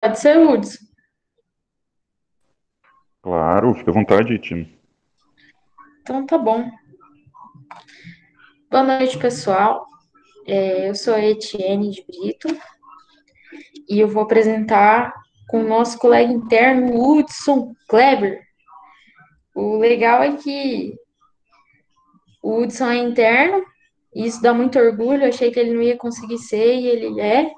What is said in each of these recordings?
Pode ser, Hudson. Claro, fica à vontade, time. Então tá bom. Boa noite, pessoal. Eu sou a Etienne de Brito e eu vou apresentar com o nosso colega interno, o Hudson Kleber. O legal é que o Hudson é interno e isso dá muito orgulho. Eu achei que ele não ia conseguir ser e ele é.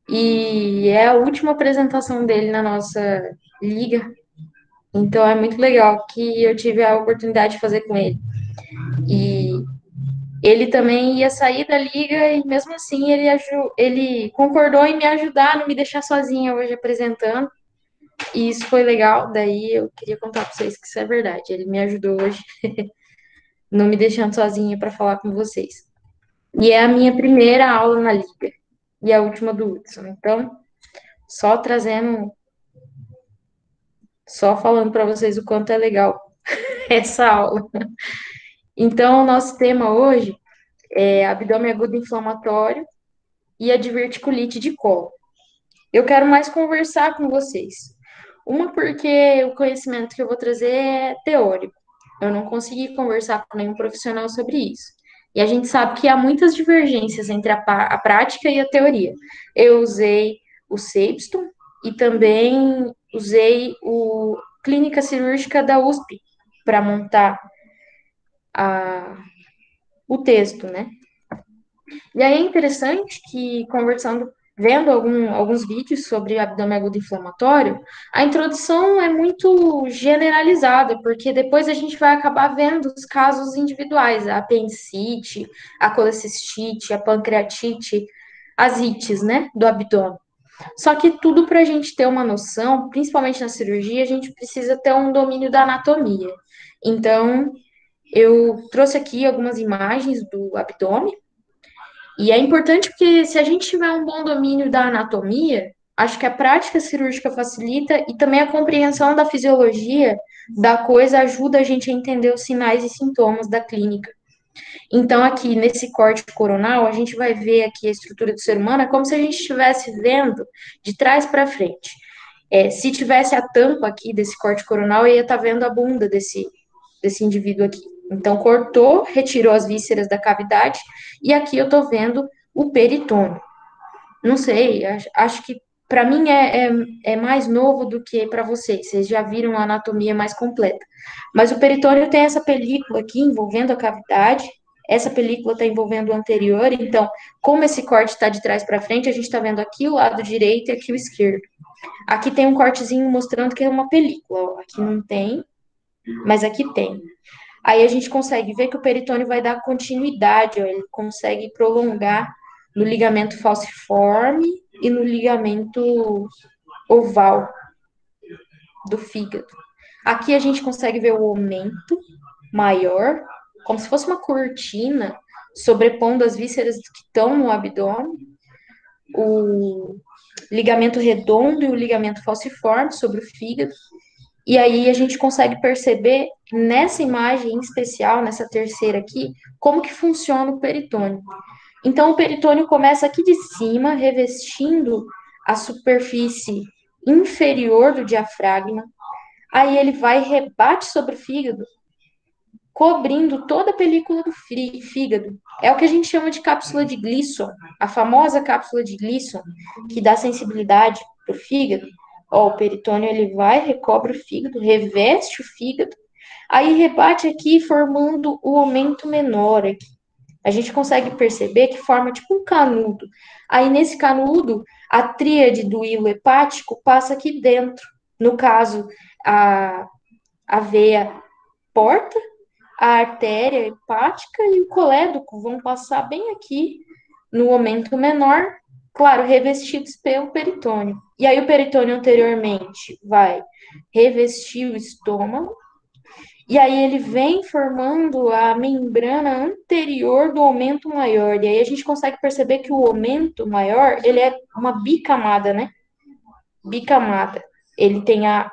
E é a última apresentação dele na nossa liga. Então é muito legal que eu tive a oportunidade de fazer com ele. E ele também ia sair da liga e mesmo assim ele concordou em me ajudar, não me deixar sozinha hoje apresentando. E isso foi legal. Daí eu queria contar para vocês que isso é verdade. Ele me ajudou hoje, não me deixando sozinha para falar com vocês. E é a minha primeira aula na liga e a última do Hudson. Então, só trazendo, só falando para vocês o quanto é legal essa aula. Então, o nosso tema hoje é abdômen agudo inflamatório e a diverticulite de colo. Eu quero mais conversar com vocês. Uma, porque o conhecimento que eu vou trazer é teórico. Eu não consegui conversar com nenhum profissional sobre isso. E a gente sabe que há muitas divergências entre a prática e a teoria. Eu usei o Sexton e também usei o Clínica Cirúrgica da USP para montar o texto, né? E aí é interessante que, conversando, vendo alguns vídeos sobre abdômen agudo inflamatório, a introdução é muito generalizada, porque depois a gente vai acabar vendo os casos individuais, a apendicite, a colecistite, a pancreatite, as ites, né, do abdômen. Só que tudo para a gente ter uma noção, principalmente na cirurgia, a gente precisa ter um domínio da anatomia. Então, eu trouxe aqui algumas imagens do abdômen, e é importante porque se a gente tiver um bom domínio da anatomia, acho que a prática cirúrgica facilita e também a compreensão da fisiologia da coisa ajuda a gente a entender os sinais e sintomas da clínica. Então, aqui nesse corte coronal, a gente vai ver aqui a estrutura do ser humano, é como se a gente estivesse vendo de trás para frente. Se tivesse a tampa aqui desse corte coronal, eu ia estar vendo a bunda desse indivíduo aqui. Então, cortou, retirou as vísceras da cavidade, e aqui eu estou vendo o peritônio. Não sei, acho que para mim é mais novo do que para vocês. Vocês já viram a anatomia mais completa. Mas o peritônio tem essa película aqui envolvendo a cavidade, essa película está envolvendo o anterior, então, como esse corte está de trás para frente, a gente está vendo aqui o lado direito e aqui o esquerdo. Aqui tem um cortezinho mostrando que é uma película, ó. Aqui não tem, mas aqui tem. Aí a gente consegue ver que o peritônio vai dar continuidade, ó, ele consegue prolongar no ligamento falciforme e no ligamento oval do fígado. Aqui a gente consegue ver o aumento maior, como se fosse uma cortina sobrepondo as vísceras que estão no abdômen, o ligamento redondo e o ligamento falciforme sobre o fígado. E aí a gente consegue perceber nessa imagem em especial, nessa terceira aqui, como que funciona o peritônio. Então o peritônio começa aqui de cima, revestindo a superfície inferior do diafragma. Aí ele vai rebate sobre o fígado, cobrindo toda a película do fígado. É o que a gente chama de cápsula de Gleason, a famosa cápsula de Gleason, que dá sensibilidade para o fígado. Ó, o peritônio ele vai, recobre o fígado, reveste o fígado, aí rebate aqui formando o aumento menor aqui. A gente consegue perceber que forma tipo um canudo. Aí nesse canudo, a tríade do hilo hepático passa aqui dentro. No caso, a veia porta, a artéria hepática e o colédoco vão passar bem aqui no aumento menor, claro, revestidos pelo peritônio. E aí o peritônio anteriormente vai revestir o estômago, e aí ele vem formando a membrana anterior do aumento maior. E aí a gente consegue perceber que o aumento maior, ele é uma bicamada, né? Bicamada. Ele tem a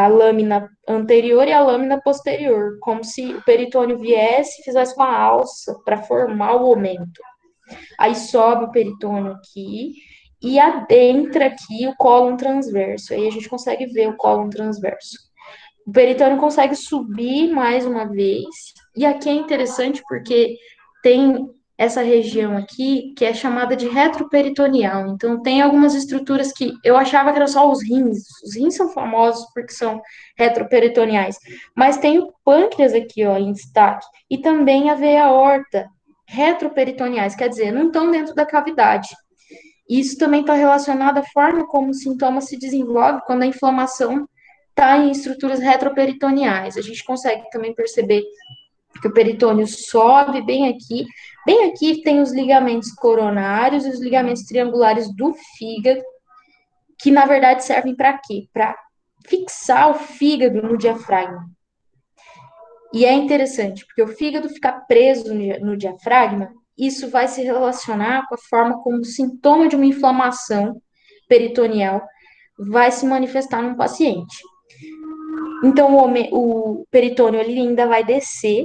lâmina anterior e a lâmina posterior, como se o peritônio viesse e fizesse uma alça para formar o aumento. Aí sobe o peritônio aqui e adentra aqui o cólon transverso. Aí a gente consegue ver o cólon transverso. O peritônio consegue subir mais uma vez. E aqui é interessante porque tem essa região aqui que é chamada de retroperitoneal. Então, tem algumas estruturas que eu achava que eram só os rins. Os rins são famosos porque são retroperitoneais. Mas tem o pâncreas aqui, ó, em destaque. E também a veia aorta, retroperitoneais. Quer dizer, não estão dentro da cavidade. Isso também está relacionado à forma como o sintoma se desenvolve quando a inflamação está em estruturas retroperitoneais. A gente consegue também perceber que o peritônio sobe bem aqui tem os ligamentos coronários e os ligamentos triangulares do fígado, que na verdade servem para quê? Para fixar o fígado no diafragma. E é interessante, porque o fígado ficar preso no diafragma, isso vai se relacionar com a forma como o sintoma de uma inflamação peritoneal vai se manifestar num paciente. Então, o peritônio ele ainda vai descer.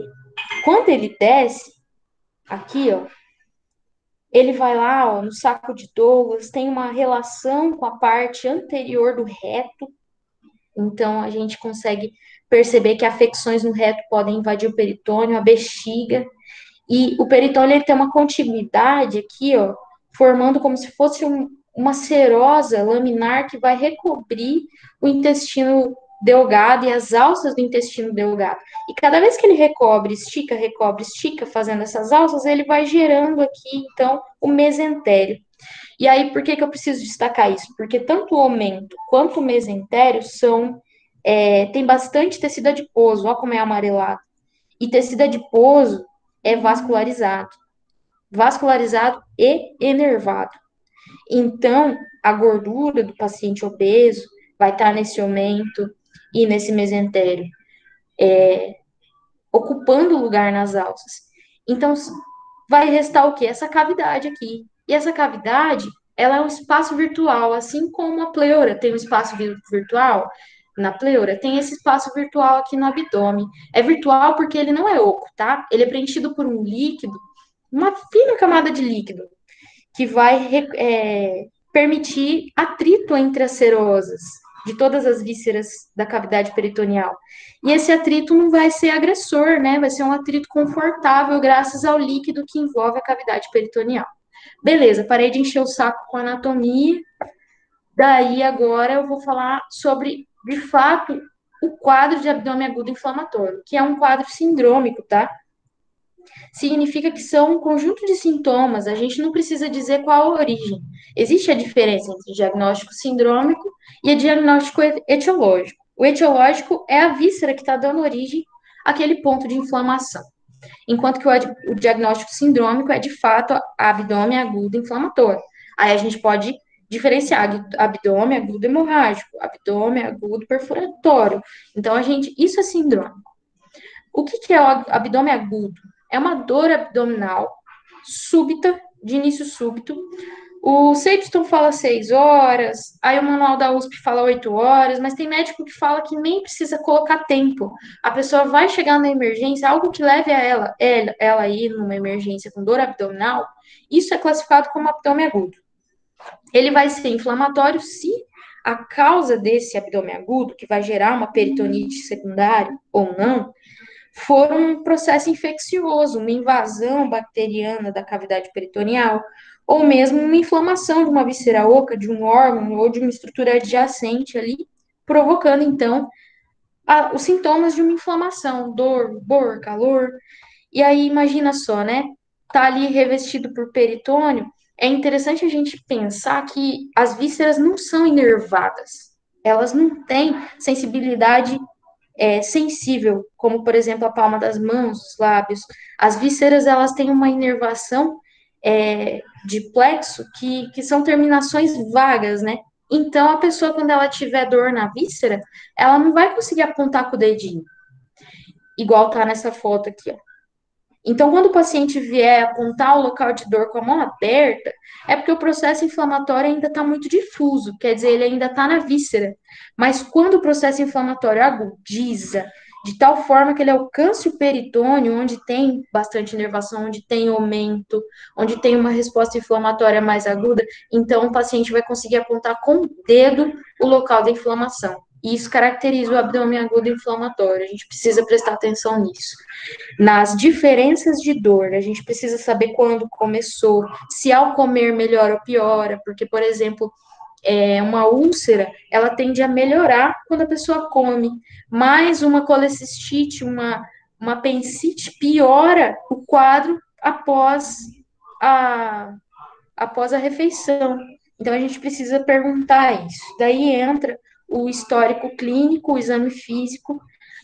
Quando ele desce, aqui, ó, ele vai lá, ó, no saco de Douglas, tem uma relação com a parte anterior do reto. Então, a gente consegue perceber que afecções no reto podem invadir o peritônio, a bexiga. E o peritônio ele tem uma continuidade aqui, ó, formando como se fosse uma serosa laminar que vai recobrir o intestino delgado e as alças do intestino delgado. E cada vez que ele recobre, estica, fazendo essas alças, ele vai gerando aqui, então, o mesentério. E aí, por que que eu preciso destacar isso? Porque tanto o aumento quanto o mesentério tem bastante tecido adiposo, olha como é amarelado. E tecido adiposo é vascularizado e enervado. Então, a gordura do paciente obeso vai estar nesse aumento e nesse mesentério, ocupando lugar nas alças. Então, vai restar o quê? Essa cavidade aqui. E essa cavidade, ela é um espaço virtual, assim como a pleura tem um espaço virtual na pleura, tem esse espaço virtual aqui no abdômen. É virtual porque ele não é oco, tá? Ele é preenchido por um líquido, uma fina camada de líquido, que vai permitir atrito entre as serosas de todas as vísceras da cavidade peritoneal. E esse atrito não vai ser agressor, né? Vai ser um atrito confortável graças ao líquido que envolve a cavidade peritoneal. Beleza, parei de encher o saco com anatomia. Daí agora eu vou falar sobre, de fato, o quadro de abdômen agudo inflamatório, que é um quadro sindrômico, tá? Significa que são um conjunto de sintomas, a gente não precisa dizer qual a origem. Existe a diferença entre diagnóstico sindrômico e diagnóstico etiológico. O etiológico é a víscera que está dando origem àquele ponto de inflamação, enquanto que o diagnóstico sindrômico é, de fato, abdômen agudo inflamatório. Aí a gente pode diferenciar abdômen agudo hemorrágico, abdômen agudo perfuratório. Então, isso é síndrome. O que é o abdômen agudo? É uma dor abdominal súbita, de início súbito. O Seipston fala 6 horas, aí o manual da USP fala 8 horas, mas tem médico que fala que nem precisa colocar tempo. A pessoa vai chegar na emergência, algo que leve a ela ir numa emergência com dor abdominal, isso é classificado como abdômen agudo. Ele vai ser inflamatório se a causa desse abdômen agudo, que vai gerar uma peritonite secundária ou não, for um processo infeccioso, uma invasão bacteriana da cavidade peritoneal, ou mesmo uma inflamação de uma víscera oca, de um órgão ou de uma estrutura adjacente ali, provocando, então, os sintomas de uma inflamação, dor, rubor, calor. E aí, imagina só, né? Tá ali revestido por peritônio. É interessante a gente pensar que as vísceras não são inervadas. Elas não têm sensibilidade sensível, como por exemplo a palma das mãos, os lábios. As vísceras elas têm uma inervação de plexo que são terminações vagas, né? Então a pessoa quando ela tiver dor na víscera, ela não vai conseguir apontar com o dedinho, igual tá nessa foto aqui, ó. Então, quando o paciente vier apontar o local de dor com a mão aberta, é porque o processo inflamatório ainda está muito difuso, quer dizer, ele ainda está na víscera. Mas quando o processo inflamatório agudiza de tal forma que ele alcance o peritônio, onde tem bastante inervação, onde tem aumento, onde tem uma resposta inflamatória mais aguda. Então, o paciente vai conseguir apontar com o dedo o local da inflamação. E isso caracteriza o abdômen agudo inflamatório. A gente precisa prestar atenção nisso. Nas diferenças de dor, a gente precisa saber quando começou, se ao comer melhora ou piora, porque, por exemplo, uma úlcera, ela tende a melhorar quando a pessoa come, mas uma colecistite, uma apendicite piora o quadro a, após a refeição. Então, a gente precisa perguntar isso. Daí entra o histórico clínico, o exame físico,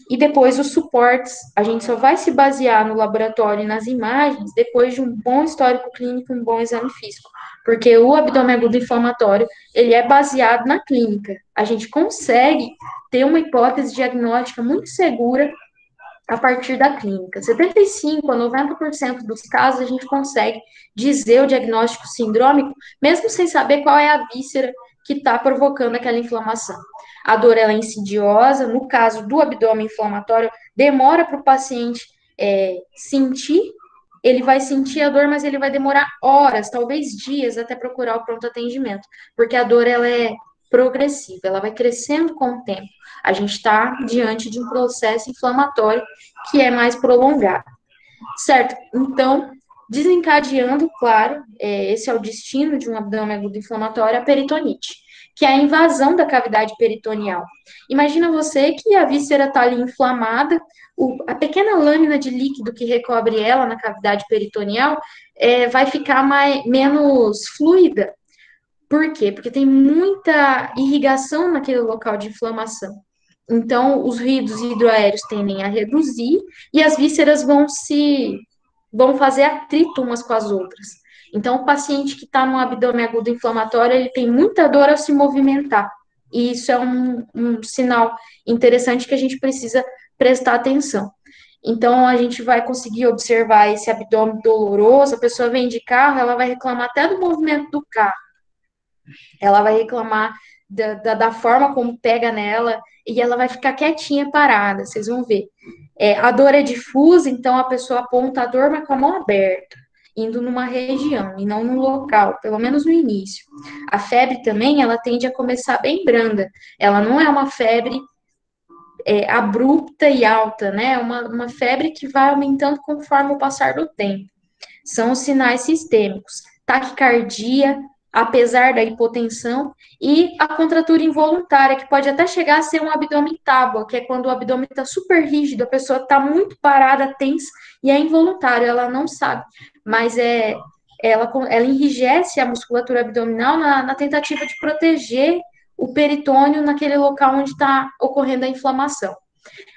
e depois os suportes. A gente só vai se basear no laboratório e nas imagens depois de um bom histórico clínico e um bom exame físico. Porque o abdômen agudo inflamatório, ele é baseado na clínica. A gente consegue ter uma hipótese diagnóstica muito segura a partir da clínica. 75 a 90% dos casos a gente consegue dizer o diagnóstico sindrômico, mesmo sem saber qual é a víscera que está provocando aquela inflamação. A dor ela é insidiosa, no caso do abdômen inflamatório, demora para o paciente sentir, ele vai sentir a dor, mas ele vai demorar horas, talvez dias, até procurar o pronto atendimento, porque a dor ela é progressiva, ela vai crescendo com o tempo. A gente está diante de um processo inflamatório que é mais prolongado, certo? Então, desencadeando, claro, esse é o destino de um abdômen agudo inflamatório, a peritonite, que é a invasão da cavidade peritoneal. Imagina você que a víscera está ali inflamada, a pequena lâmina de líquido que recobre ela na cavidade peritoneal vai ficar menos fluida. Por quê? Porque tem muita irrigação naquele local de inflamação. Então, os ruídos hidroaéreos tendem a reduzir e as vísceras vão fazer atrito umas com as outras. Então, o paciente que está no abdômen agudo inflamatório, ele tem muita dor ao se movimentar. E isso é um sinal interessante que a gente precisa prestar atenção. Então, a gente vai conseguir observar esse abdômen doloroso, a pessoa vem de carro, ela vai reclamar até do movimento do carro. Ela vai reclamar da forma como pega nela e ela vai ficar quietinha, parada, vocês vão ver. A dor é difusa, então a pessoa aponta a dor, mas com a mão aberta, indo numa região e não num local, pelo menos no início. A febre também, ela tende a começar bem branda. Ela não é uma febre abrupta e alta, né? É uma febre que vai aumentando conforme o passar do tempo. São os sinais sistêmicos. Taquicardia, apesar da hipotensão, e a contratura involuntária, que pode até chegar a ser um abdômen tábua, que é quando o abdômen está super rígido, a pessoa está muito parada, tensa, e é involuntário, ela não sabe, mas ela enrijece a musculatura abdominal na tentativa de proteger o peritônio naquele local onde está ocorrendo a inflamação.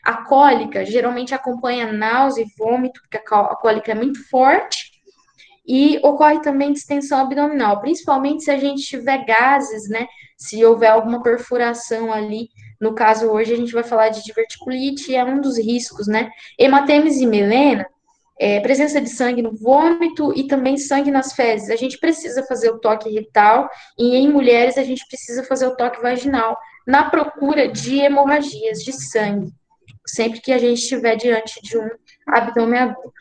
A cólica geralmente acompanha náusea e vômito, porque a cólica é muito forte, e ocorre também distensão abdominal, principalmente se a gente tiver gases, né? Se houver alguma perfuração ali. No caso, hoje a gente vai falar de diverticulite, é um dos riscos, né? Hematemesis e melena, presença de sangue no vômito e também sangue nas fezes. A gente precisa fazer o toque retal e em mulheres a gente precisa fazer o toque vaginal na procura de hemorragias de sangue, sempre que a gente estiver diante de um abdômen agudo.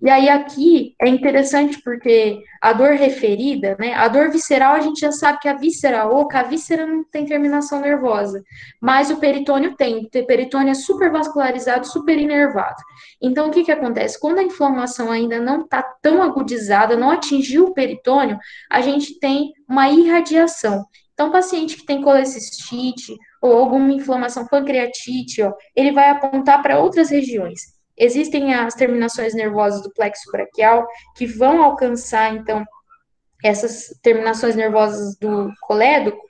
E aí aqui é interessante porque a dor referida, né, a dor visceral a gente já sabe que a víscera oca, a víscera não tem terminação nervosa, mas o peritônio tem, o peritônio é super vascularizado, super inervado. Então o que que acontece? Quando a inflamação ainda não está tão agudizada, não atingiu o peritônio, a gente tem uma irradiação. Então, paciente que tem colecistite ou alguma inflamação pancreatite, ó, ele vai apontar para outras regiões. Existem as terminações nervosas do plexo braquial que vão alcançar, então, essas terminações nervosas do colédoco,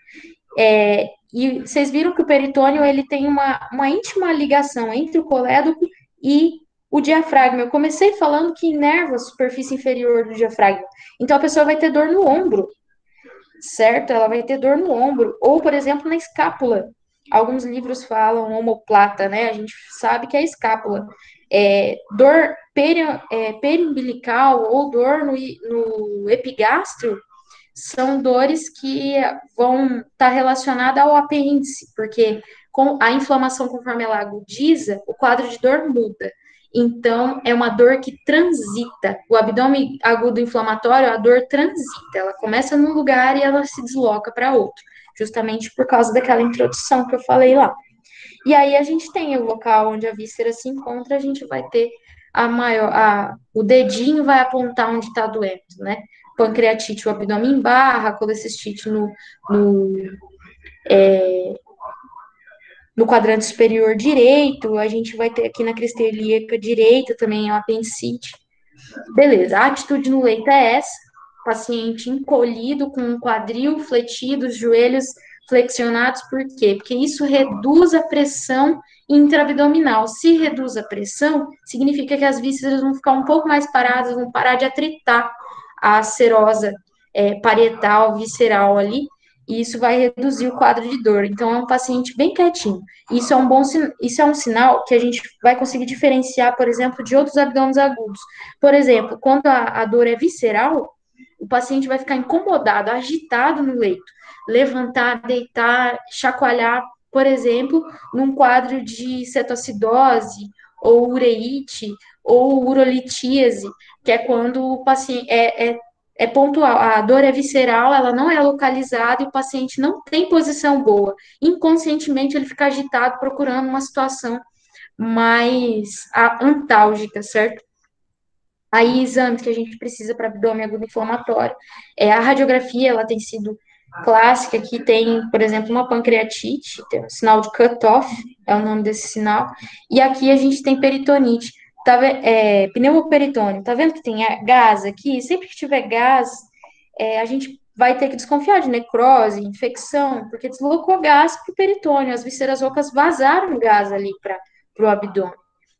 e vocês viram que o peritônio, ele tem uma íntima ligação entre o colédoco e o diafragma. Eu comecei falando que inerva a superfície inferior do diafragma. Então, a pessoa vai ter dor no ombro, certo? Ela vai ter dor no ombro, ou, por exemplo, na escápula. Alguns livros falam omoplata, né? A gente sabe que é a escápula. Dor periumbilical ou dor no epigastro são dores que vão estar relacionadas ao apêndice, porque a inflamação, conforme ela agudiza, o quadro de dor muda. Então, é uma dor que transita. O abdômen agudo inflamatório, a dor transita. Ela começa num lugar e ela se desloca para outro, justamente por causa daquela introdução que eu falei lá. E aí a gente tem o local onde a víscera se encontra, a gente vai ter o dedinho vai apontar onde está doendo, né? Pancreatite, o abdômen em barra, colecistite no, no quadrante superior direito, a gente vai ter aqui na crista ilíaca direita também a apendicite. Beleza, a atitude no leito é essa, paciente encolhido, com o quadril fletido, os joelhos flexionados, por quê? Porque isso reduz a pressão intraabdominal. Se reduz a pressão, significa que as vísceras vão ficar um pouco mais paradas, vão parar de atritar a serosa parietal, visceral ali, e isso vai reduzir o quadro de dor. Então, é um paciente bem quietinho. Isso é um sinal que a gente vai conseguir diferenciar, por exemplo, de outros abdômenes agudos. Por exemplo, quando a dor é visceral, o paciente vai ficar incomodado, agitado no leito, levantar, deitar, chacoalhar, por exemplo, num quadro de cetoacidose, ou ureite, ou urolitíase, que é quando o paciente é pontual, a dor é visceral, ela não é localizada e o paciente não tem posição boa. Inconscientemente ele fica agitado procurando uma situação mais antálgica, certo? Aí, exames que a gente precisa para abdômen agudo inflamatório. A radiografia, ela tem sido clássica, que tem, por exemplo, uma pancreatite, tem um sinal de cutoff, é o nome desse sinal, e aqui a gente tem peritonite, pneumoperitônio, tá vendo que tem gás aqui? Sempre que tiver gás, a gente vai ter que desconfiar de necrose, infecção, porque deslocou gás para o peritônio, as vísceras ocas vazaram gás ali para o abdômen.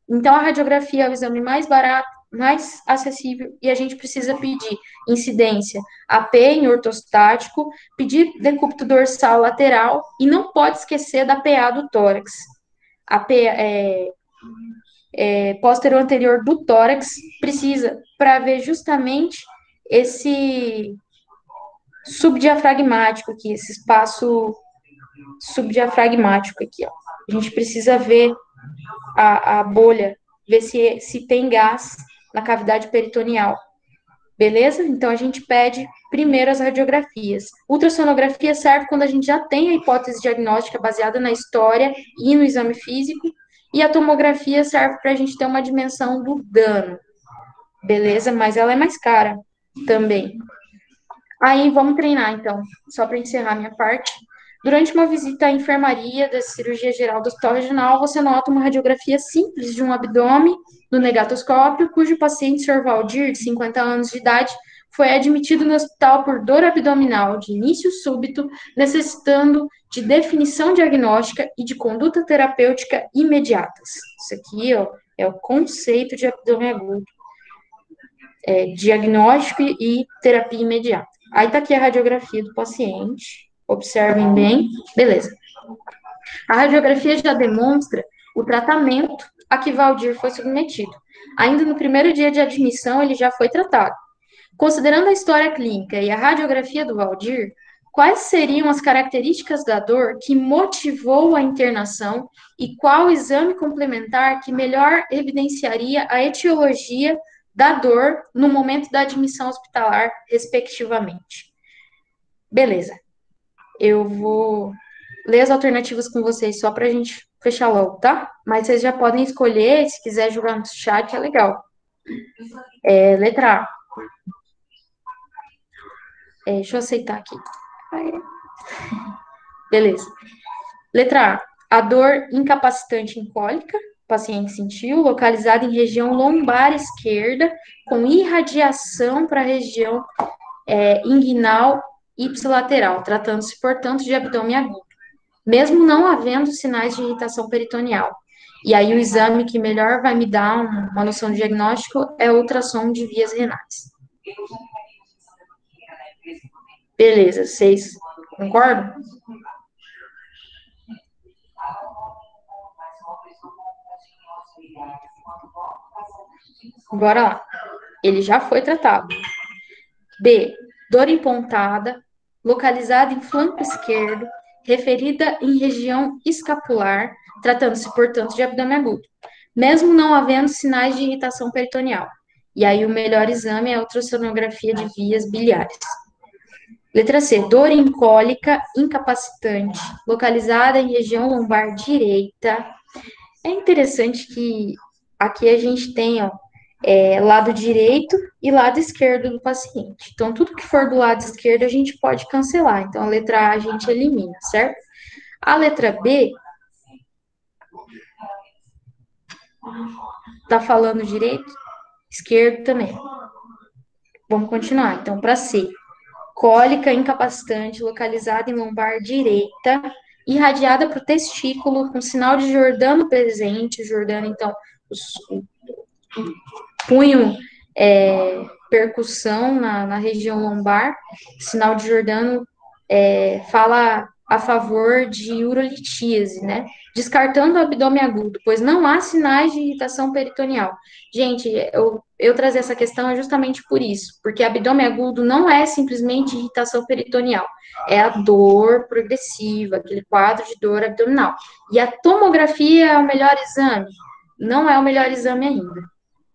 Então, a radiografia é o exame mais barato, mais acessível, e a gente precisa pedir incidência AP em ortostático, pedir decúbito dorsal lateral, e não pode esquecer da PA do tórax. A PA póstero anterior do tórax precisa, para ver justamente esse subdiafragmático aqui, esse espaço subdiafragmático aqui, ó. A gente precisa ver a bolha, ver se tem gás na cavidade peritoneal. Beleza? Então, a gente pede primeiro as radiografias. Ultrassonografia serve quando a gente já tem a hipótese diagnóstica baseada na história e no exame físico, e a tomografia serve para a gente ter uma dimensão do dano. Beleza? Mas ela é mais cara também. Aí, vamos treinar, então, só para encerrar minha parte. Durante uma visita à enfermaria da cirurgia geral do Hospital Regional, você nota uma radiografia simples de um abdômen no negatoscópio, cujo paciente, Sr. Valdir, de 50 anos de idade, foi admitido no hospital por dor abdominal de início súbito, necessitando de definição diagnóstica e de conduta terapêutica imediatas. Isso aqui, ó, é o conceito de abdômen agudo. Diagnóstico e terapia imediata. Aí tá aqui a radiografia do paciente. Observem bem. Beleza. A radiografia já demonstra o tratamento a que Valdir foi submetido. Ainda no primeiro dia de admissão, ele já foi tratado. Considerando a história clínica e a radiografia do Valdir, quais seriam as características da dor que motivou a internação e qual o exame complementar que melhor evidenciaria a etiologia da dor no momento da admissão hospitalar, respectivamente? Beleza. Eu vou ler as alternativas com vocês só para a gente fechar logo, tá? Mas vocês já podem escolher, se quiser jogar no chat, é legal. Letra A. Deixa eu aceitar aqui. Beleza. Letra A. A dor incapacitante em cólica, o paciente sentiu, localizada em região lombar esquerda, com irradiação para a região inguinal ipsilateral, tratando-se, portanto, de abdômen agudo, mesmo não havendo sinais de irritação peritoneal. E aí o exame que melhor vai me dar uma noção de diagnóstico é o ultrassom de vias renais. Beleza, vocês concordam? Bora lá. Ele já foi tratado. B. Dor em pontada, localizada em flanco esquerdo, referida em região escapular, tratando-se, portanto, de abdômen agudo, mesmo não havendo sinais de irritação peritoneal. E aí o melhor exame é a ultrassonografia de vias biliares. Letra C, dor em cólica incapacitante, localizada em região lombar direita. É interessante que aqui a gente tem, ó, lado direito e lado esquerdo do paciente. Então, tudo que for do lado esquerdo a gente pode cancelar. Então, a letra A a gente elimina, certo? A letra B tá falando direito, esquerdo também. Vamos continuar. Então, para C, cólica incapacitante localizada em lombar direita, irradiada para o testículo, com sinal de Jordano presente. Jordano, então, o punho, percussão na região lombar. Sinal de Jordano fala a favor de urolitíase, né? Descartando o abdômen agudo, pois não há sinais de irritação peritoneal. Gente, eu trazer essa questão é justamente por isso, porque abdômen agudo não é simplesmente irritação peritoneal, é a dor progressiva, aquele quadro de dor abdominal. E a tomografia é o melhor exame? Não é o melhor exame ainda.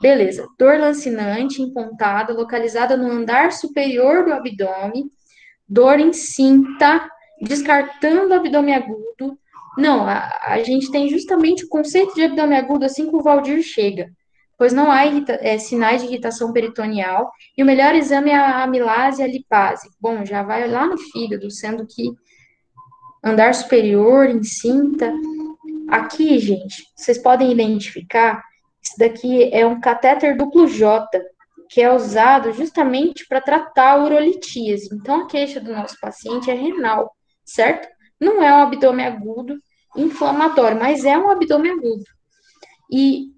Beleza, dor lancinante, empontada, localizada no andar superior do abdômen, dor em cinta, descartando o abdômen agudo. Não, a gente tem justamente o conceito de abdômen agudo assim que o Valdir chega, pois não há sinais de irritação peritoneal, e o melhor exame é a amilase e a lipase. Bom, já vai lá no fígado, sendo que andar superior, em cinta. Aqui, gente, vocês podem identificar, isso daqui é um catéter duplo J, que é usado justamente para tratar a urolitíase. Então, a queixa do nosso paciente é renal, certo? Não é um abdômen agudo inflamatório, mas é um abdômen agudo. E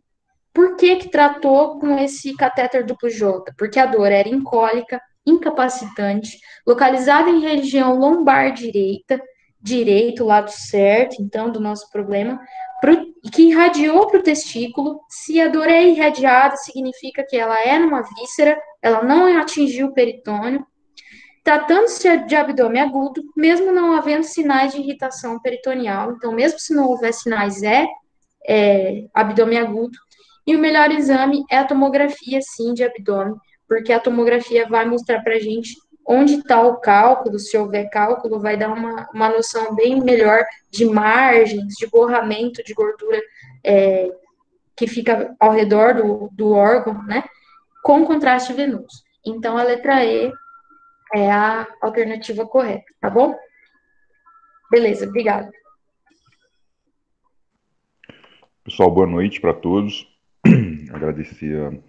por que que tratou com esse catéter duplo J? Porque a dor era incólica, incapacitante, localizada em região lombar direita, direito, lado certo, então, do nosso problema, que irradiou para o testículo. Se a dor é irradiada, significa que ela é numa víscera, ela não atingiu o peritônio. Tratando-se de abdômen agudo, mesmo não havendo sinais de irritação peritoneal, então, mesmo se não houver sinais, abdômen agudo. E o melhor exame é a tomografia, sim, de abdômen, porque a tomografia vai mostrar para a gente onde está o cálculo, se houver cálculo, vai dar uma noção bem melhor de margens, de borramento de gordura que fica ao redor do órgão, né, com contraste venoso. Então, a letra E é a alternativa correta, tá bom? Beleza, obrigada. Pessoal, boa noite para todos. Agradecer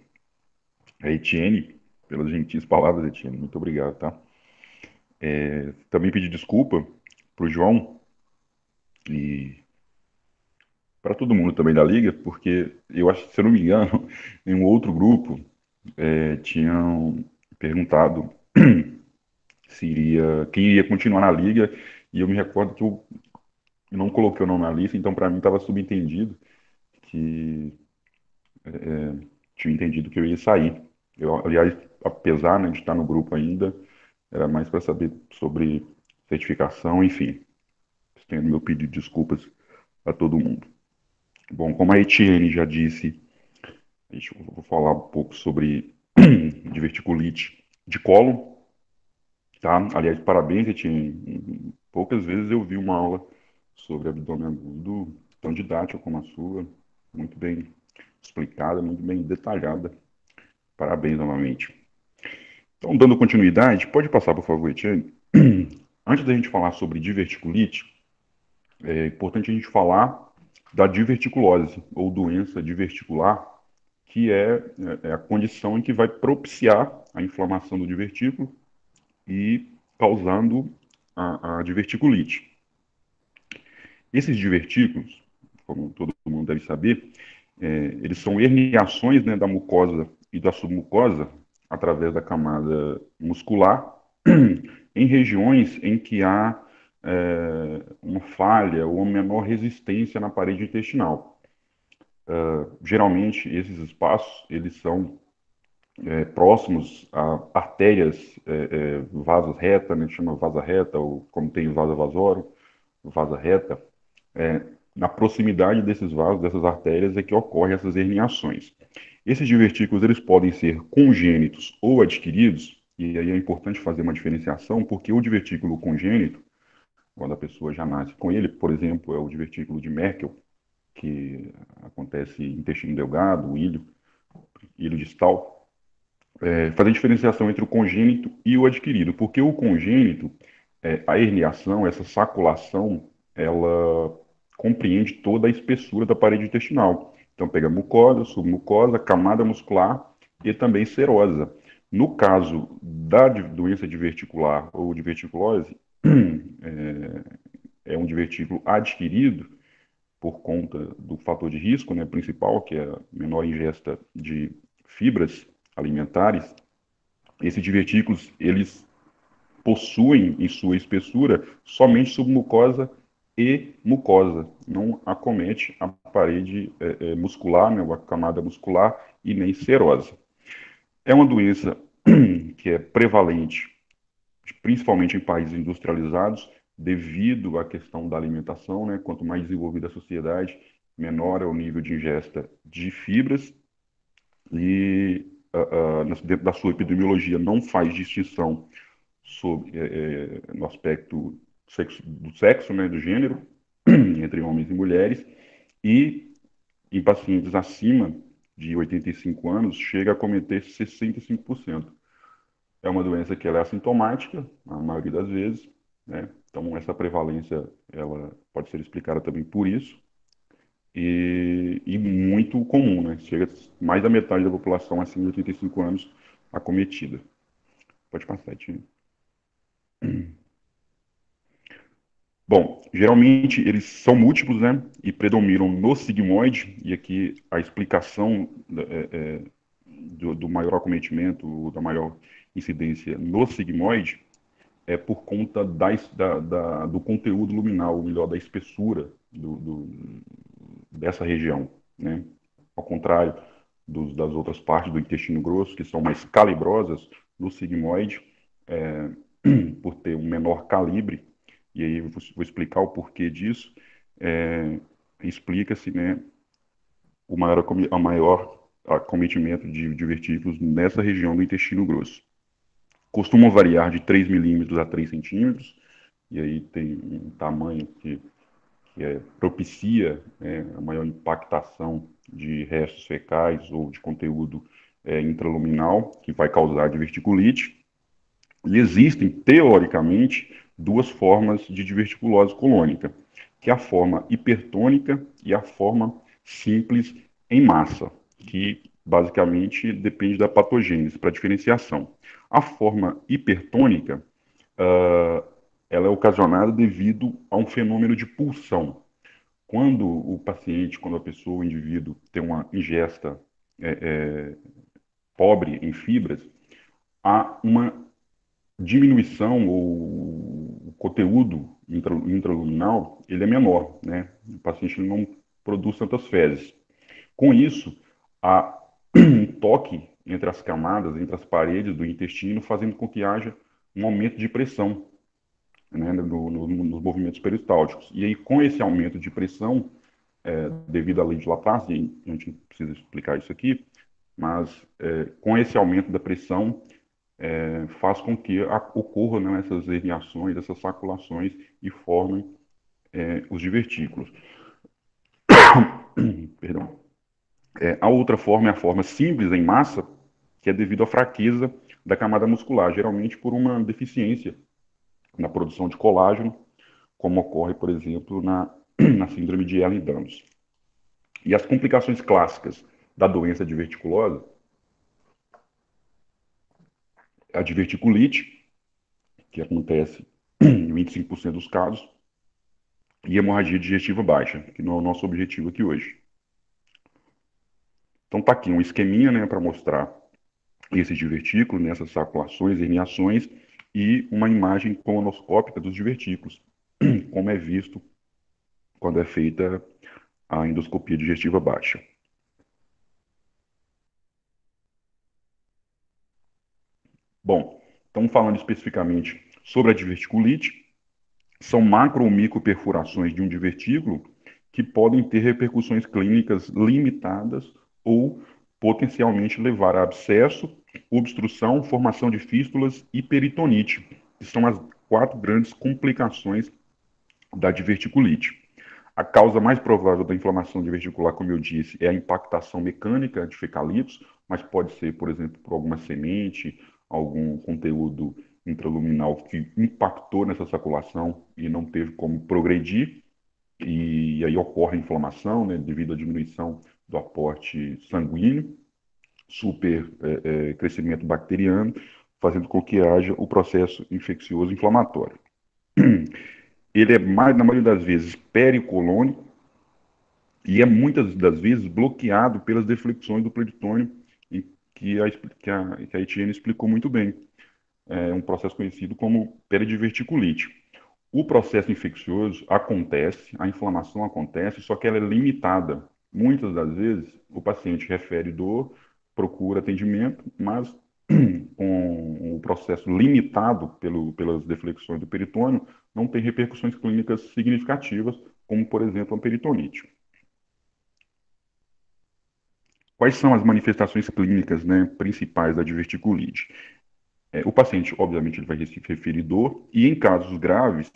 a Etienne pelas gentis palavras, Etienne. Muito obrigado, tá? Também pedir desculpa pro João e para todo mundo também da Liga, porque eu acho que, se eu não me engano, em um outro grupo tinham perguntado quem iria continuar na Liga, e eu me recordo que eu não coloquei o nome na lista, então para mim estava subentendido que tinha entendido que eu ia sair. Eu, aliás, apesar, né, de estar no grupo ainda, era mais para saber sobre certificação, enfim. Estendo meu pedido de desculpas a todo mundo. Bom, como a Etienne já disse, eu vou falar um pouco sobre diverticulite de colo, tá? Aliás, parabéns, Etienne. Poucas vezes eu vi uma aula sobre abdômen agudo tão didática como a sua, muito bem explicada, muito bem detalhada. Parabéns novamente. Então, dando continuidade, pode passar, por favor, Etienne? Antes da gente falar sobre diverticulite, é importante a gente falar da diverticulose, ou doença diverticular, que é a condição em que vai propiciar a inflamação do divertículo e causando a diverticulite. Esses divertículos, como todo mundo deve saber, eles são herniações, né, da mucosa e da submucosa através da camada muscular em regiões em que há uma falha ou uma menor resistência na parede intestinal. Geralmente, esses espaços eles são próximos a artérias, vasos reta, né, chama vasa reta, ou como tem vasa vasorum, vasa reta, na proximidade desses vasos, dessas artérias, é que ocorrem essas herniações. Esses divertículos eles podem ser congênitos ou adquiridos, e aí é importante fazer uma diferenciação, porque o divertículo congênito, quando a pessoa já nasce com ele, por exemplo, é o divertículo de Merkel, que acontece em intestino delgado, ilho distal, fazer diferenciação entre o congênito e o adquirido, porque o congênito, a herniação, essa saculação, ela compreende toda a espessura da parede intestinal. Então, pega mucosa, submucosa, camada muscular e também serosa. No caso da doença diverticular ou diverticulose, é um divertículo adquirido por conta do fator de risco, né, principal, que é a menor ingesta de fibras alimentares. Esses divertículos, eles possuem em sua espessura somente submucosa e mucosa, não acomete a parede muscular, né, a camada muscular e nem serosa. É uma doença que é prevalente, principalmente em países industrializados, devido à questão da alimentação, né? Quanto mais desenvolvida a sociedade, menor é o nível de ingesta de fibras e dentro da sua epidemiologia não faz distinção sobre, no aspecto do sexo, né, do gênero, entre homens e mulheres, e em pacientes acima de 85 anos chega a cometer 65%. É uma doença que ela é assintomática, a maioria das vezes, né? Então essa prevalência ela pode ser explicada também por isso e muito comum, né? Chega a mais da metade da população acima de 85 anos acometida. Pode passar, Tina. Bom, geralmente eles são múltiplos, né? E predominam no sigmoide, e aqui a explicação do maior acometimento, da maior incidência no sigmoide, é por conta do conteúdo luminal, ou melhor, da espessura dessa região, né? Ao contrário das outras partes do intestino grosso, que são mais calibrosas, no sigmoide, é, por ter um menor calibre, e aí eu vou explicar o porquê disso, explica-se, né, o maior acometimento de divertículos nessa região do intestino grosso. Costumam variar de 3 milímetros a 3 centímetros, e aí tem um tamanho que propicia a maior impactação de restos fecais ou de conteúdo intraluminal, que vai causar diverticulite. E existem, teoricamente, duas formas de diverticulose colônica, que é a forma hipertônica e a forma simples em massa, que basicamente depende da patogênese para diferenciação. A forma hipertônica, ela é ocasionada devido a um fenômeno de pulsão. Quando o paciente, quando a pessoa, o indivíduo, tem uma ingesta pobre em fibras, há uma diminuição ou o conteúdo intraluminal ele é menor, né? O paciente não produz tantas fezes. Com isso, há um toque entre as camadas, entre as paredes do intestino, fazendo com que haja um aumento de pressão, né, nos movimentos peristálticos. E aí, com esse aumento de pressão, devido à lei de Laplace, e a gente não precisa explicar isso aqui, mas com esse aumento da pressão, faz com que ocorram, né, essas herniações, essas saculações e formem os divertículos. Perdão. A outra forma é a forma simples em massa, que é devido à fraqueza da camada muscular, geralmente por uma deficiência na produção de colágeno, como ocorre, por exemplo, na síndrome de Ehlers-Danlos. E as complicações clássicas da doença diverticulosa, a diverticulite, que acontece em 25% dos casos, e hemorragia digestiva baixa, que não é o nosso objetivo aqui hoje. Então tá aqui um esqueminha, né, para mostrar esses divertículos, nessas saculações, herniações, e uma imagem colonoscópica dos divertículos, como é visto quando é feita a endoscopia digestiva baixa. Bom, estamos falando especificamente sobre a diverticulite. São macro ou micro perfurações de um divertículo que podem ter repercussões clínicas limitadas ou potencialmente levar a abscesso, obstrução, formação de fístulas e peritonite, que são as quatro grandes complicações da diverticulite. A causa mais provável da inflamação diverticular, como eu disse, é a impactação mecânica de fecalitos, mas pode ser, por exemplo, por alguma semente, algum conteúdo intraluminal que impactou nessa circulação e não teve como progredir, e aí ocorre a inflamação, né, devido à diminuição do aporte sanguíneo, super crescimento bacteriano, fazendo com que haja o processo infeccioso inflamatório. Ele é, na maioria das vezes, pericolônico, e é muitas das vezes bloqueado pelas deflexões do peritônio, que a Etienne explicou muito bem. É um processo conhecido como peridiverticulite. O processo infeccioso acontece, a inflamação acontece, só que ela é limitada. Muitas das vezes, o paciente refere dor, procura atendimento, mas com o processo limitado pelas deflexões do peritônio, não tem repercussões clínicas significativas, como, por exemplo, a peritonite. Quais são as manifestações clínicas, né, principais da diverticulite? O paciente, obviamente, ele vai referir dor e, em casos graves,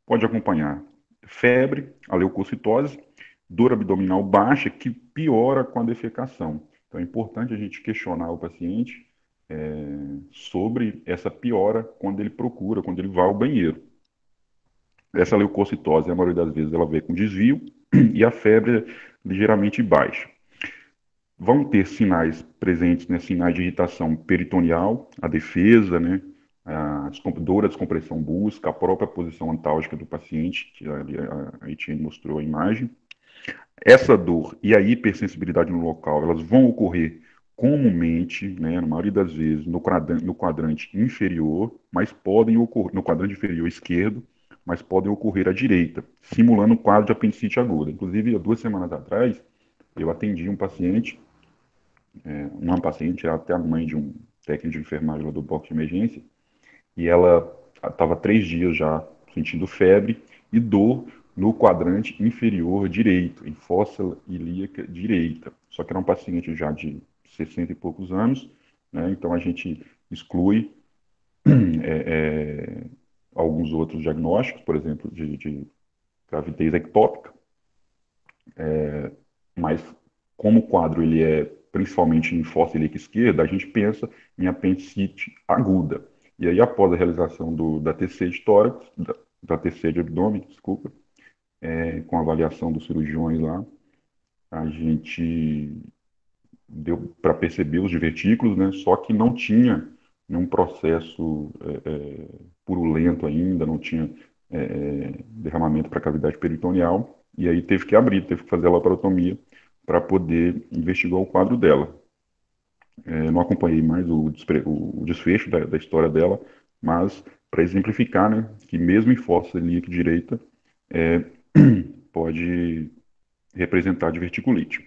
pode acompanhar febre, a leucocitose, dor abdominal baixa, que piora com a defecação. Então, é importante a gente questionar o paciente sobre essa piora quando ele procura, quando ele vai ao banheiro. Essa leucocitose, a maioria das vezes, ela vem com desvio e a febre é ligeiramente baixa. Vão ter sinais presentes, né, sinais de irritação peritoneal, a defesa, né, a dor, a descompressão brusca, a própria posição antálgica do paciente, que a Etienne mostrou a imagem. Essa dor e a hipersensibilidade no local, elas vão ocorrer comumente, né, na maioria das vezes, no quadrante inferior, mas podem ocorrer, no quadrante inferior esquerdo, mas podem ocorrer à direita, simulando um quadro de apendicite aguda. Inclusive, há 2 semanas atrás, eu atendi um paciente, uma paciente, até a mãe de um técnico de enfermagem lá do bloco de emergência, e ela estava 3 dias já sentindo febre e dor no quadrante inferior direito, em fossa ilíaca direita. Só que era um paciente já de 60 e poucos anos, né? Então a gente exclui é, alguns outros diagnósticos, por exemplo, de gravidez ectópica, mas como o quadro ele é principalmente em fossa ilíaca esquerda, a gente pensa em apendicite aguda. E aí, após a realização da TC de tórax, da TC de abdômen, desculpa, com a avaliação dos cirurgiões lá, a gente deu para perceber os divertículos, né? Só que não tinha nenhum processo purulento ainda, não tinha derramamento para a cavidade peritoneal, e aí teve que abrir, teve que fazer a laparotomia para poder investigar o quadro dela. Não acompanhei mais o desfecho da história dela, mas para exemplificar, né, que mesmo em fossa ilíaca direita, é, pode representar diverticulite.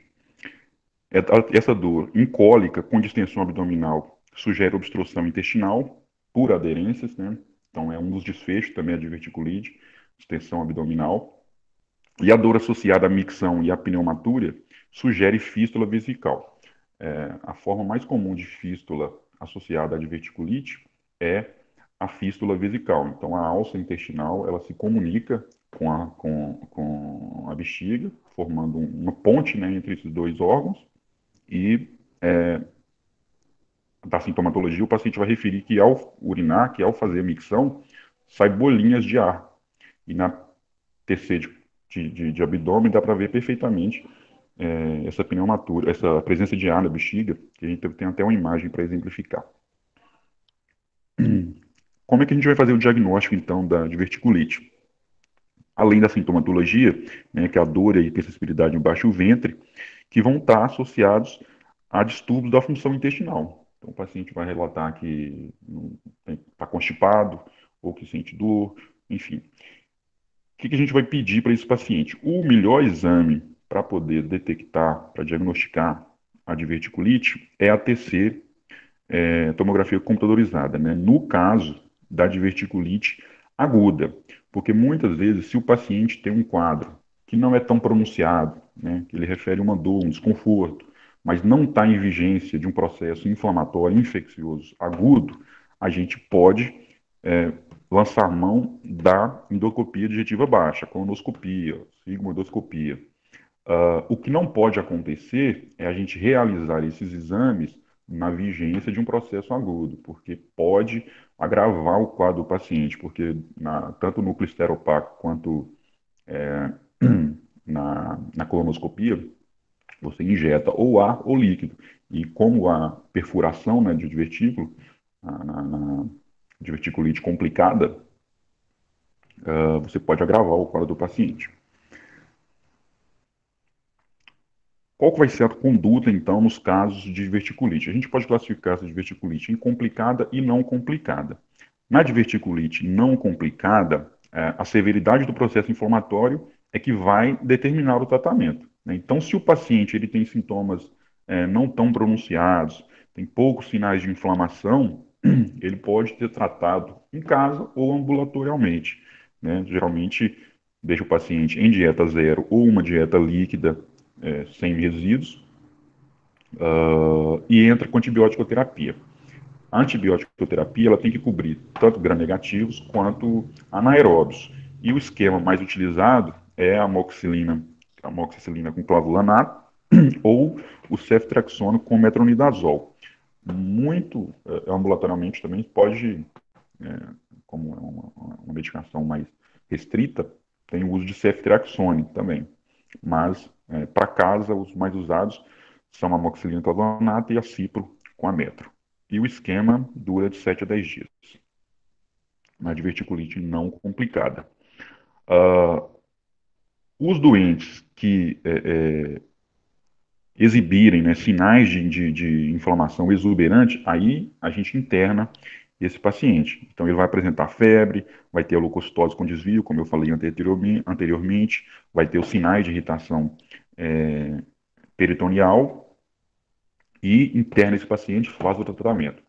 Essa dor incólica com distensão abdominal sugere obstrução intestinal por aderências, né? Então é um dos desfechos também a diverticulite, distensão abdominal. E a dor associada à micção e à pneumatúria sugere fístula vesical. A forma mais comum de fístula associada à diverticulite é a fístula vesical. Então, a alça intestinal ela se comunica com a bexiga, formando uma ponte, né, entre esses dois órgãos, e da sintomatologia, o paciente vai referir que ao urinar, que ao fazer a micção, sai bolinhas de ar. E na TC de abdômen dá para ver perfeitamente essa pneumatura, essa presença de ar na bexiga, que a gente tem até uma imagem para exemplificar. Como é que a gente vai fazer o diagnóstico, então, da diverticulite? Além da sintomatologia, né, que é a dor e a hipersensibilidade no baixo ventre, que vão estar associados a distúrbios da função intestinal. Então, o paciente vai relatar que está constipado, ou que sente dor, enfim. O que a gente vai pedir para esse paciente? O melhor exame para poder detectar, para diagnosticar a diverticulite é a TC, tomografia computadorizada, né? No caso da diverticulite aguda. Porque muitas vezes, se o paciente tem um quadro que não é tão pronunciado, né, que ele refere uma dor, um desconforto, mas não está em vigência de um processo inflamatório infeccioso agudo, a gente pode é, lançar mão da endoscopia digestiva baixa, colonoscopia, sigmoidoscopia. O que não pode acontecer é a gente realizar esses exames na vigência de um processo agudo, porque pode agravar o quadro do paciente, porque tanto no núcleo esteropaco quanto é, na colonoscopia, você injeta ou ar ou líquido. E como a perfuração, né, de divertículo, na diverticulite complicada, você pode agravar o quadro do paciente. Qual que vai ser a conduta, então, nos casos de diverticulite? A gente pode classificar essa diverticulite em complicada e não complicada. Na diverticulite não complicada, a severidade do processo inflamatório é que vai determinar o tratamento, né? Então, se o paciente ele tem sintomas não tão pronunciados, tem poucos sinais de inflamação, ele pode ser tratado em casa ou ambulatorialmente, né? Geralmente, deixa o paciente em dieta zero ou uma dieta líquida sem resíduos, e entra com antibiótico-terapia. A antibiótico-terapia ela tem que cobrir tanto gram-negativos quanto anaeróbios. E o esquema mais utilizado é a amoxicilina com clavulanato ou o ceftriaxona com metronidazol. Muito ambulatorialmente também pode, como é uma medicação mais restrita, tem o uso de ceftriaxone também. Mas, para casa, os mais usados são a amoxicilina clavulanata e a cipro com a metro. E o esquema dura de 7 a 10 dias. Uma diverticulite não complicada. Uh, os doentes que exibirem, né, sinais de inflamação exuberante, aí a gente interna esse paciente. Então ele vai apresentar febre, vai ter a leucocitose com desvio, como eu falei anteriormente, vai ter os sinais de irritação peritoneal e interna esse paciente, faz o tratamento.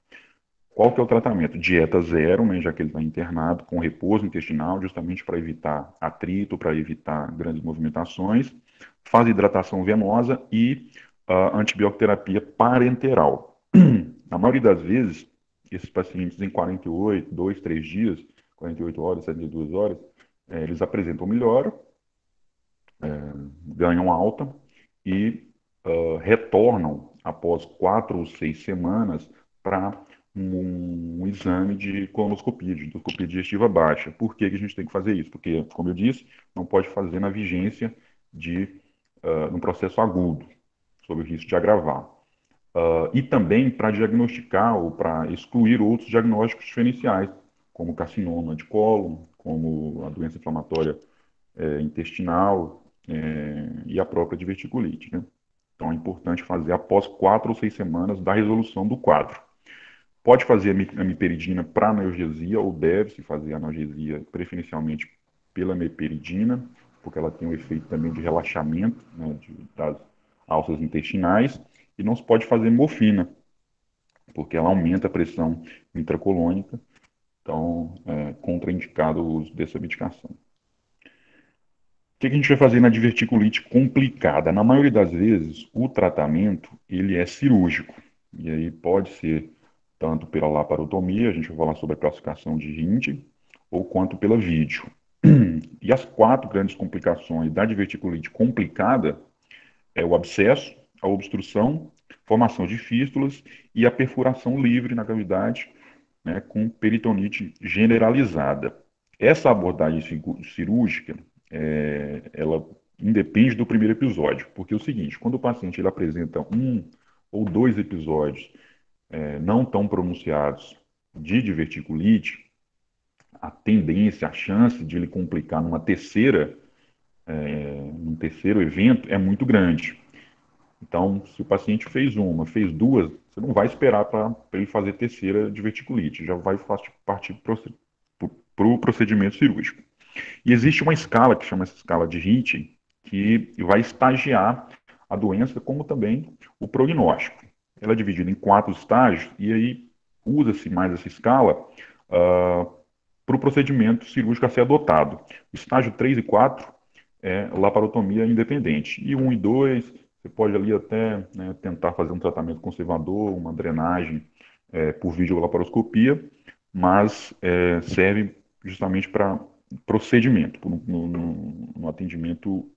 Qual que é o tratamento? Dieta zero, né, já que ele está internado, com repouso intestinal, justamente para evitar atrito, para evitar grandes movimentações. Faz hidratação venosa e antibiótico-terapia parenteral. Na maioria das vezes, esses pacientes em 48, 2, 3 dias, 48 horas, 72 horas, eles apresentam melhora, ganham alta e retornam após 4 ou 6 semanas para um exame de colonoscopia, de endoscopia digestiva baixa. Por que que a gente tem que fazer isso? Porque, como eu disse, não pode fazer na vigência de um processo agudo, sob o risco de agravar. E também para diagnosticar ou para excluir outros diagnósticos diferenciais, como carcinoma de cólon, como a doença inflamatória intestinal e a própria diverticulite, né? Então é importante fazer após 4 ou 6 semanas da resolução do quadro. Pode fazer a miperidina para analgesia ou deve-se fazer a analgesia preferencialmente pela miperidina, porque ela tem um efeito também de relaxamento, né, das alças intestinais, e não se pode fazer morfina, porque ela aumenta a pressão intracolônica, então é contraindicado o uso dessa medicação. O que a gente vai fazer na diverticulite complicada? Na maioria das vezes, o tratamento ele é cirúrgico. E aí pode ser tanto pela laparotomia, a gente vai falar sobre a calcificação de rinite, ou quanto pela vídeo. E as 4 grandes complicações da diverticulite complicada é o abscesso, a obstrução, formação de fístulas e a perfuração livre na cavidade, né, com peritonite generalizada. Essa abordagem cirúrgica, ela independe do primeiro episódio, porque é o seguinte, quando o paciente ele apresenta 1 ou 2 episódios não tão pronunciados de diverticulite, a tendência, a chance de ele complicar num terceiro evento é muito grande. Então, se o paciente fez uma, fez duas, você não vai esperar para ele fazer terceira diverticulite, já vai partir para o procedimento cirúrgico. E existe uma escala que chama essa escala de Ritchie, que vai estagiar a doença como também o prognóstico. Ela é dividida em 4 estágios e aí usa-se mais essa escala para o procedimento cirúrgico a ser adotado. O estágio 3 e 4 é laparotomia independente. E 1 e 2, você pode ali até, né, tentar fazer um tratamento conservador, uma drenagem por videolaparoscopia, mas serve justamente para procedimento, no atendimento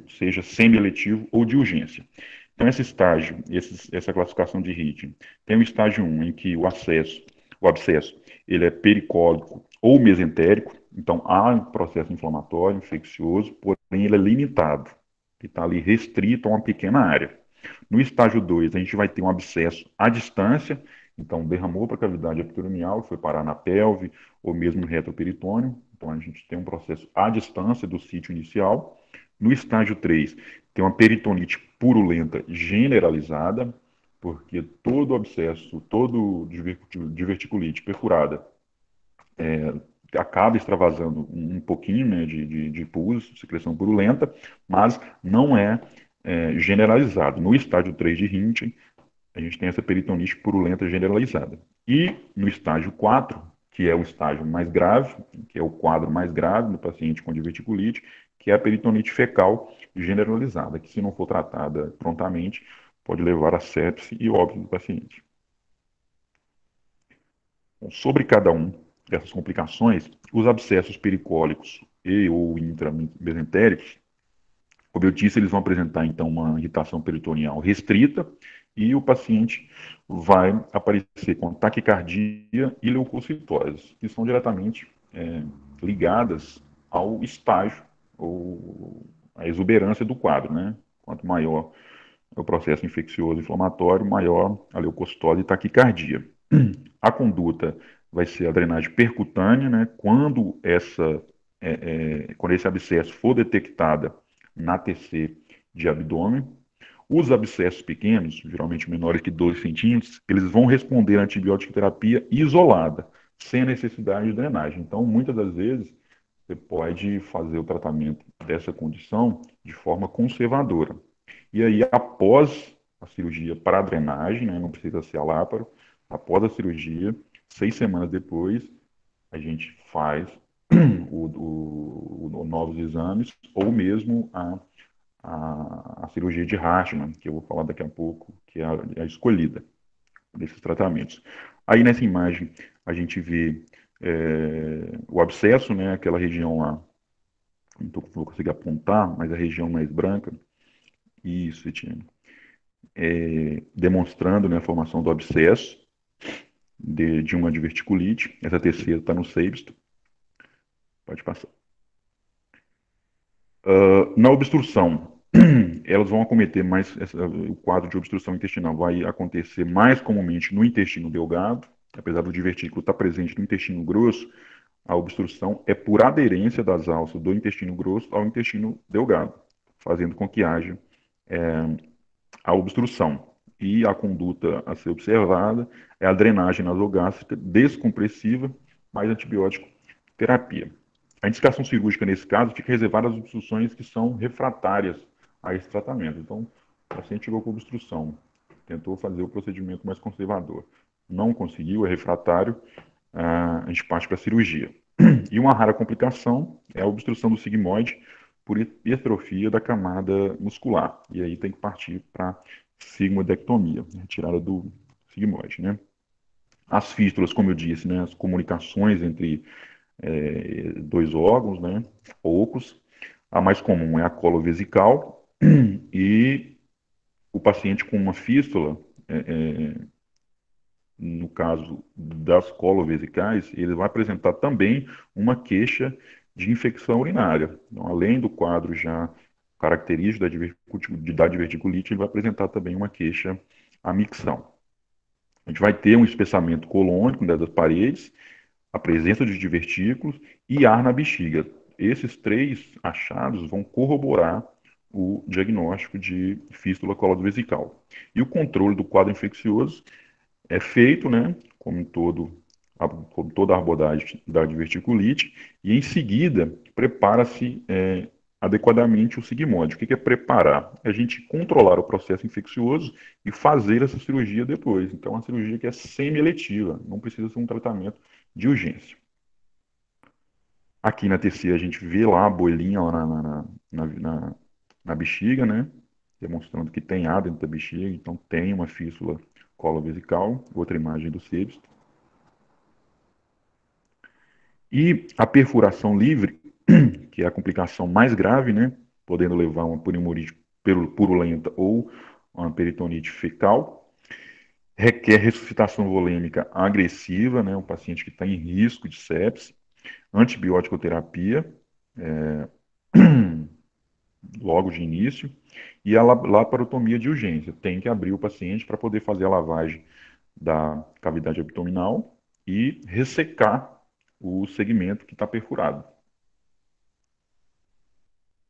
seja semi-eletivo ou de urgência. Então, esse estágio, essa classificação de Ritchie, tem o estágio 1, em que o abscesso, ele é pericólico ou mesentérico, então há um processo inflamatório, infeccioso, porém ele é limitado, que está ali restrito a uma pequena área. No estágio 2, a gente vai ter um abscesso à distância, então derramou para a cavidade epitelial, foi parar na pelve ou mesmo no retroperitônio, então a gente tem um processo à distância do sítio inicial. No estágio 3, tem uma peritonite purulenta generalizada, porque todo abscesso, todo diverticulite perfurada acaba extravasando um pouquinho, né, de pus, secreção purulenta, mas não é generalizado. No estágio 3 de Rinchen, a gente tem essa peritonite purulenta generalizada. E no estágio 4, que é o estágio mais grave, que é o quadro mais grave do paciente com diverticulite, que é a peritonite fecal generalizada, que se não for tratada prontamente, pode levar a sepse e óbito do paciente. Bom, sobre cada um dessas complicações, os abscessos pericólicos e ou intramesentéricos, como eu disse, eles vão apresentar então uma irritação peritoneal restrita e o paciente vai aparecer com taquicardia e leucocitose, que são diretamente ligadas ao estágio ou à exuberância do quadro, né? Quanto maior é o processo infeccioso inflamatório, maior a leucocitose e taquicardia. A conduta vai ser a drenagem percutânea, né? Quando esse abscesso for detectada na TC de abdômen. Os abscessos pequenos, geralmente menores que 2 centímetros, eles vão responder à antibiótica terapia isolada, sem a necessidade de drenagem. Então, muitas das vezes, você pode fazer o tratamento dessa condição de forma conservadora. E aí, após a cirurgia para a drenagem, né, não precisa ser a láparo, após a cirurgia, 6 semanas depois, a gente faz novos exames ou mesmo a cirurgia de Hartmann, que eu vou falar daqui a pouco, que é a escolhida desses tratamentos. Aí nessa imagem a gente vê o abscesso, né, aquela região lá, não vou conseguir apontar, mas a região mais branca, isso, Etienne, demonstrando, né, a formação do abscesso de uma diverticulite. Essa terceira está no sexto. Pode passar. Na obstrução, elas vão acometer mais, o quadro de obstrução intestinal vai acontecer mais comumente no intestino delgado, apesar do divertículo estar presente no intestino grosso, a obstrução é por aderência das alças do intestino grosso ao intestino delgado, fazendo com que haja a obstrução. E a conduta a ser observada é a drenagem nasogástrica descompressiva mais antibiótico terapia. A indicação cirúrgica, nesse caso, fica reservada às obstruções que são refratárias a esse tratamento. Então, o paciente chegou com obstrução, tentou fazer o procedimento mais conservador. Não conseguiu, é refratário, a gente parte para a cirurgia. E uma rara complicação é a obstrução do sigmoide por hipertrofia da camada muscular. E aí tem que partir para sigmoidectomia, retirada do sigmoide, né? As fístulas, como eu disse, né, as comunicações entre dois órgãos, né, poucos. A mais comum é a colovesical e o paciente com uma fístula, no caso das colovesicais, ele vai apresentar também uma queixa de infecção urinária. Então, além do quadro já característico da diverticulite, ele vai apresentar também uma queixa à micção. A gente vai ter um espessamento colônico das paredes, a presença de divertículos e ar na bexiga. Esses três achados vão corroborar o diagnóstico de fístula colodovesical. E o controle do quadro infeccioso é feito, né, como toda a abordagem da diverticulite, e em seguida prepara-se adequadamente o sigmóide. O que é preparar? É a gente controlar o processo infeccioso e fazer essa cirurgia depois. Então, é uma cirurgia que é semi-eletiva, não precisa ser um tratamento de urgência. Aqui na TC a gente vê lá a bolinha lá na bexiga, né? Demonstrando que tem ar dentro da bexiga, então tem uma fístula colovesical, outra imagem do septo. E a perfuração livre, que é a complicação mais grave, né? Podendo levar a uma pneumonite purulenta ou uma peritonite fecal, requer ressuscitação volêmica agressiva, né? Um paciente que está em risco de sepse, antibiótico-terapia, logo de início, e a laparotomia de urgência. Tem que abrir o paciente para poder fazer a lavagem da cavidade abdominal e ressecar o segmento que está perfurado.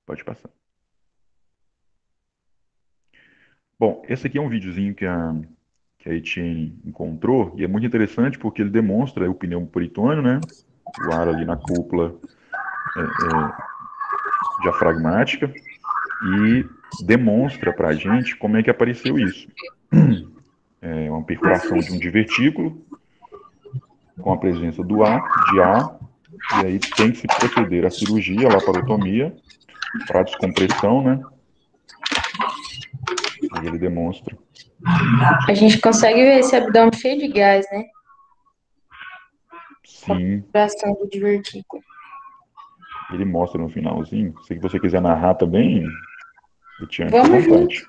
Pode passar. Bom, esse aqui é um videozinho que a Etienne encontrou, e é muito interessante porque ele demonstra o pneumo peritônio, né? O ar ali na cúpula diafragmática, e demonstra para a gente como é que apareceu isso. É uma perfuração de um divertículo, com a presença de ar, e aí tem que se proceder à cirurgia, a laparotomia, para descompressão, né? E ele demonstra. A gente consegue ver esse abdômen cheio de gás, né? Sim, Fração do divertículo. ele mostra no finalzinho. Se você quiser narrar também, Etienne, fica à Vamos junto. vontade.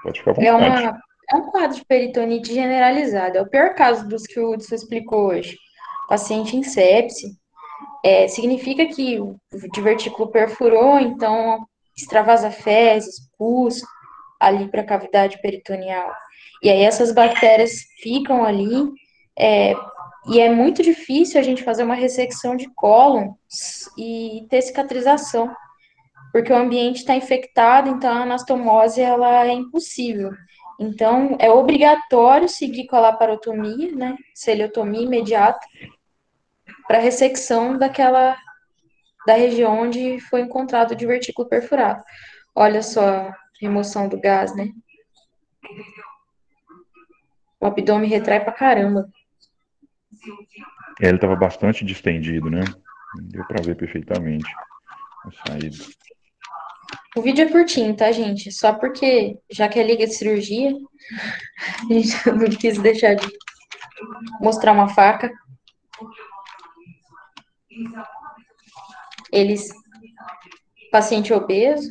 Pode ficar à vontade. É um quadro de peritonite generalizada. É o pior caso dos que o Hudson explicou hoje. Paciente em sepse. Significa que o divertículo perfurou, então extravasa fezes, pus ali para a cavidade peritoneal. E aí essas bactérias ficam ali, e é muito difícil a gente fazer uma ressecção de cólon e ter cicatrização, porque o ambiente está infectado, então a anastomose ela é impossível. Então, é obrigatório seguir com a laparotomia, né, celiotomia imediata, para ressecção da região onde foi encontrado o divertículo perfurado. Olha só a remoção do gás, né? O abdômen retrai pra caramba. Ele estava bastante distendido, né? Deu para ver perfeitamente a saída. O vídeo é curtinho, tá, gente? Só porque, já que é liga de cirurgia, a gente não quis deixar de mostrar uma faca. Eles, paciente obeso.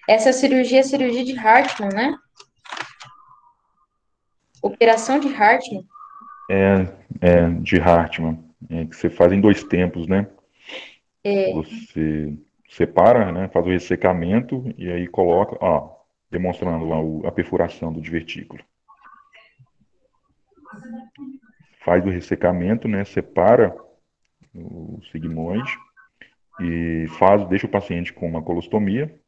Essa cirurgia é a cirurgia de Hartmann, né? Operação de Hartmann. De Hartmann, que você faz em 2 tempos, né? Você separa, né? Faz o ressecamento e aí coloca, demonstrando lá a perfuração do divertículo. Faz o ressecamento, né? Separa o sigmoide e deixa o paciente com uma colostomia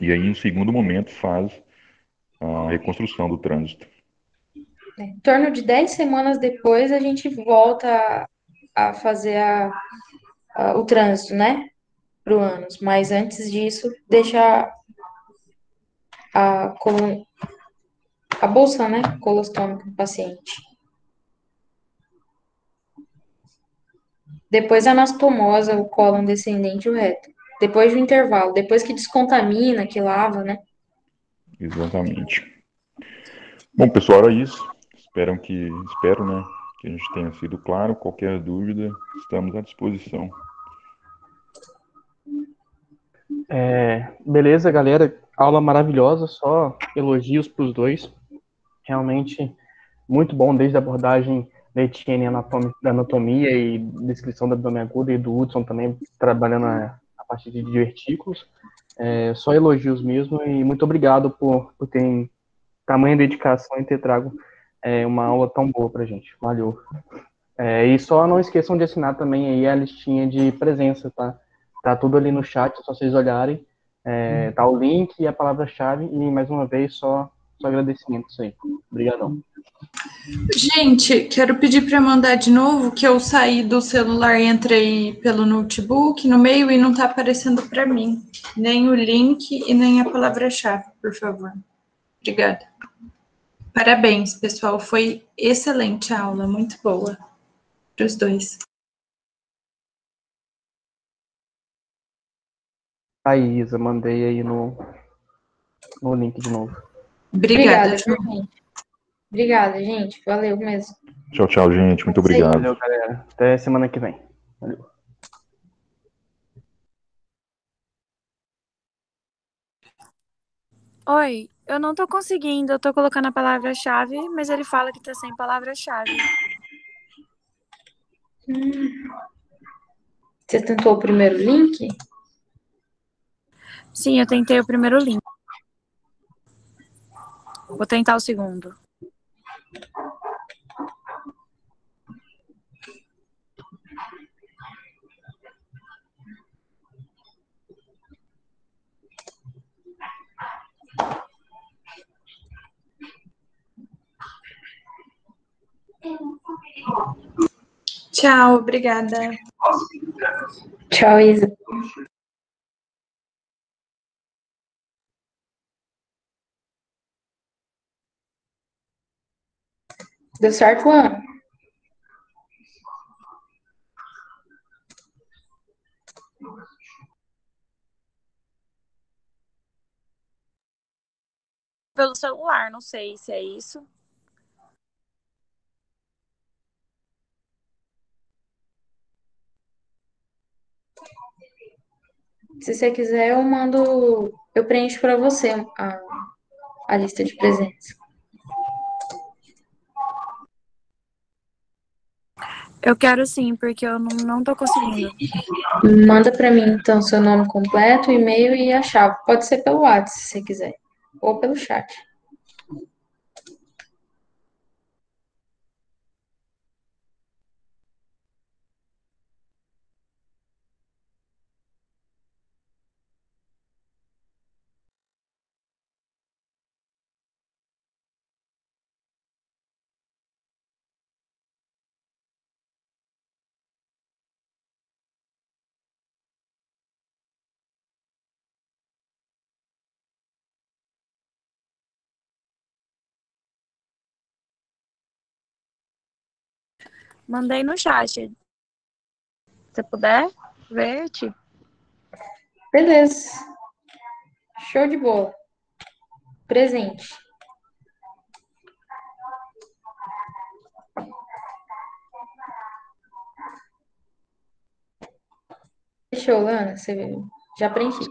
e aí, em segundo momento, faz a reconstrução do trânsito. Em torno de 10 semanas depois, a gente volta a fazer o trânsito, né? Pro ânus. Mas antes disso, deixa a, a bolsa, né? Colostômica do paciente. Depois a anastomosa, o cólon descendente e o reto. Depois do intervalo, depois que descontamina, que lava, né? Exatamente. Bom, pessoal, era isso. Espero, né, que a gente tenha sido claro. Qualquer dúvida, estamos à disposição. Beleza, galera. Aula maravilhosa, só elogios para os dois. Realmente muito bom, desde a abordagem da Etienne da anatomia e descrição do abdômen agudo e do Hudson também trabalhando a partir de divertículos. Só elogios mesmo e muito obrigado por terem tamanha dedicação e ter trago uma aula tão boa para a gente. Valeu. E só não esqueçam de assinar também aí a listinha de presença, tá? Tá tudo ali no chat, é só vocês olharem. Tá o link e a palavra-chave. E, mais uma vez, só agradecimentos aí. Obrigadão. Gente, quero pedir para mandar de novo que eu saí do celular e entrei pelo notebook no meio e não está aparecendo para mim. Nem o link e nem a palavra-chave, por favor. Obrigada. Parabéns, pessoal. Foi excelente a aula, muito boa para os dois. A Isa, mandei aí no link de novo. Obrigada, Obrigada, João. gente. Obrigada, gente. Valeu mesmo. Tchau, tchau, gente. Muito Isso aí. obrigado. Valeu, galera. Até semana que vem. Valeu. Oi, eu não tô conseguindo, eu tô colocando a palavra-chave, mas ele fala que tá sem palavra-chave. Você tentou o primeiro link? Sim, eu tentei o primeiro link. Vou tentar o segundo. Tchau, obrigada. Tchau, Isa. Deu certo, Ana? Pelo celular, não sei se é isso. Se você quiser, eu mando. Eu preencho para você a lista de presentes. Eu quero sim, porque eu não tô conseguindo. Manda para mim, então, seu nome completo, e-mail e a chave. Pode ser pelo WhatsApp, se você quiser. Ou pelo chat. Mandei no chat. Se você puder ver, tipo. Beleza. Show de bola. Presente. Fechou, Lana. Você já preenchi.